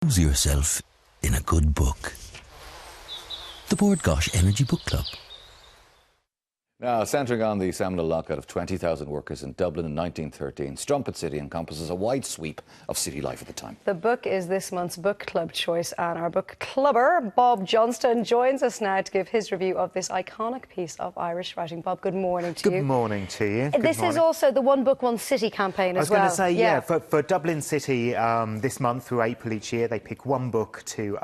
Lose yourself in a good book. The Bord Gáis Energy Book Club. Now, centring on the seminal lockout of 20,000 workers in Dublin in 1913, Strumpet City encompasses a wide sweep of city life at the time. The book is this month's book club choice, and our book clubber, Bob Johnston, joins us now to give his review of this iconic piece of Irish writing. Bob, good morning to you. Good morning to you. This is also the One Book, One City campaign as well. I was going to say, yeah, for Dublin City this month through April each year, they pick one book to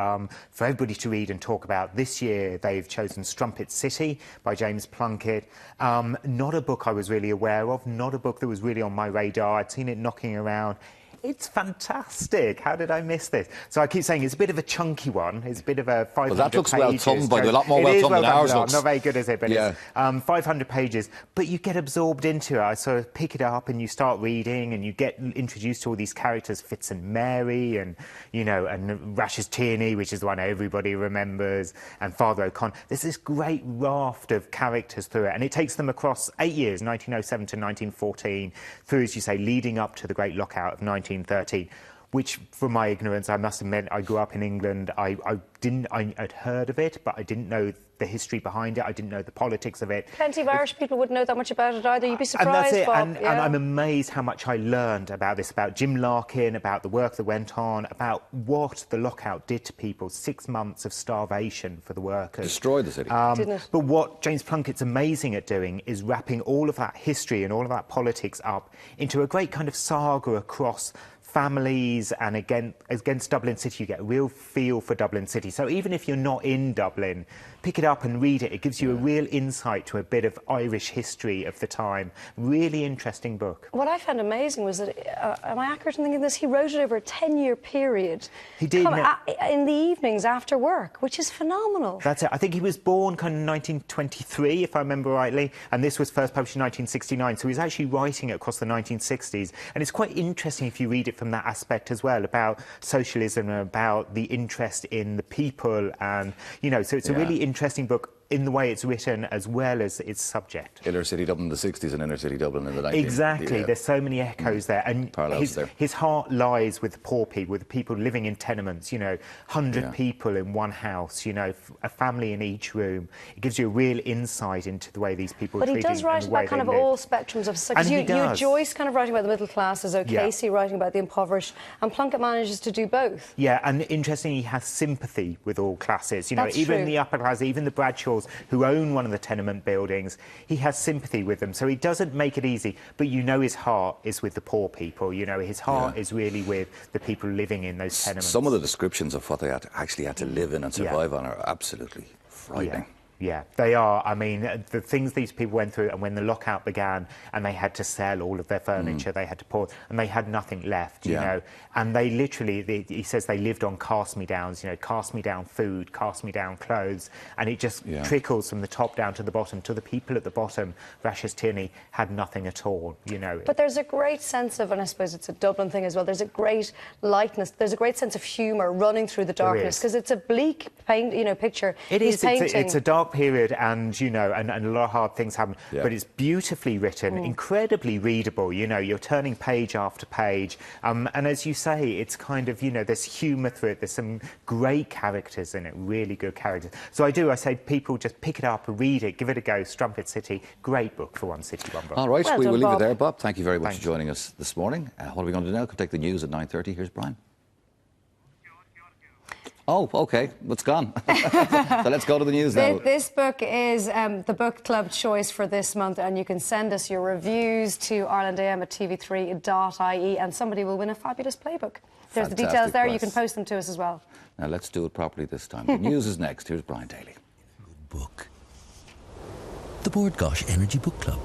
for everybody to read and talk about. This year, they've chosen Strumpet City by James Plunkett. Not a book I was really aware of, not a book that was really on my radar. I'd seen it knocking around. It's fantastic. How did I miss this? So I keep saying it's a bit of a chunky one. It's a bit of a 500 pages. Well, that looks well thumbed, but a lot more well thumbed than ours looks. Not very good, is it? But yeah. It's 500 pages. But you get absorbed into it. I sort of pick it up and you start reading and you get introduced to all these characters, Fitz and Mary and, you know, and Rash's Tierney, which is the one everybody remembers, and Father O'Connor. There's this great raft of characters through it. And it takes them across 8 years, 1907 to 1914, through, as you say, leading up to the Great Lockout of 1913, which, from my ignorance, I must admit, I grew up in England. I had heard of it, but I didn't know the history behind it. I didn't know the politics of it. Plenty of Irish people wouldn't know that much about it either. You'd be surprised, and that's it. Bob. And I'm amazed how much I learned about this, about Jim Larkin, about the work that went on, about what the lockout did to people. 6 months of starvation for the workers. Destroyed the city. Didn't it? But what James Plunkett's amazing at doing is wrapping all of that history and all of that politics up into a great kind of saga across families, and against Dublin City, you get a real feel for Dublin City. So even if you're not in Dublin, pick it up and read it. It gives you a real insight to a bit of Irish history of the time. Really interesting book. What I found amazing was that, am I accurate in thinking this? He wrote it over a 10-year period. He did. In the evenings after work, which is phenomenal. That's it. I think he was born kind of 1923, if I remember rightly, and this was first published in 1969. So he was actually writing it across the 1960s. And it's quite interesting if you read it from that aspect as well, about socialism and about the interest in the people. And, you know, so it's a really interesting book in the way it's written as well as its subject. Inner City Dublin in the 60s and Inner City Dublin in the 90s. Exactly. There's so many echoes there. And his heart lies with the poor people, with the people living in tenements, you know, 100 people in one house, you know, a family in each room. It gives you a real insight into the way these people are treated. But he does write about kind of all spectrums of society. You had Joyce kind of writing about the middle classes, O'Casey writing about the impoverished, and Plunkett manages to do both. Yeah, and interestingly, he has sympathy with all classes. You know, even the upper class, even the Bradshaws, who own one of the tenement buildings, he has sympathy with them. So he doesn't make it easy, but you know his heart is with the poor people. You know, his heart is really with the people living in those tenements. Some of the descriptions of what they actually had to live in and survive on are absolutely frightening. Yeah, they are. I mean, the things these people went through, and when the lockout began and they had to sell all of their furniture, they had to pour, and they had nothing left, you know. And they literally, he says they lived on cast-me-downs, you know, cast-me-down food, cast-me-down clothes, and it just trickles from the top down to the bottom. To the people at the bottom, Rash's Tierney had nothing at all, you know. But there's a great sense of, and I suppose it's a Dublin thing as well, there's a great lightness, there's a great sense of humour running through the darkness, because it's a bleak, picture. It is. It's a dark period, and you know, and a lot of hard things happen, but it's beautifully written, incredibly readable. You know, you're turning page after page, and as you say, it's kind of, you know, there's humour through it. There's some great characters in it, really good characters. So I say people just pick it up, read it, give it a go. Strumpet City, great book for one city, one book. All right, we will leave it there, Bob. Thank you very much for joining us this morning. What are we going to do now? We'll take the news at 9:30. Here's Brian. Oh, OK. It's gone. So let's go to the news now. This book is the book club choice for this month, and you can send us your reviews to irelandam@tv3.ie, and somebody will win a fabulous playbook. There's the details there. You can post them to us as well. Now, let's do it properly this time. The news is next. Here's Brian Daly. Good book. The Bord Gáis Energy Book Club.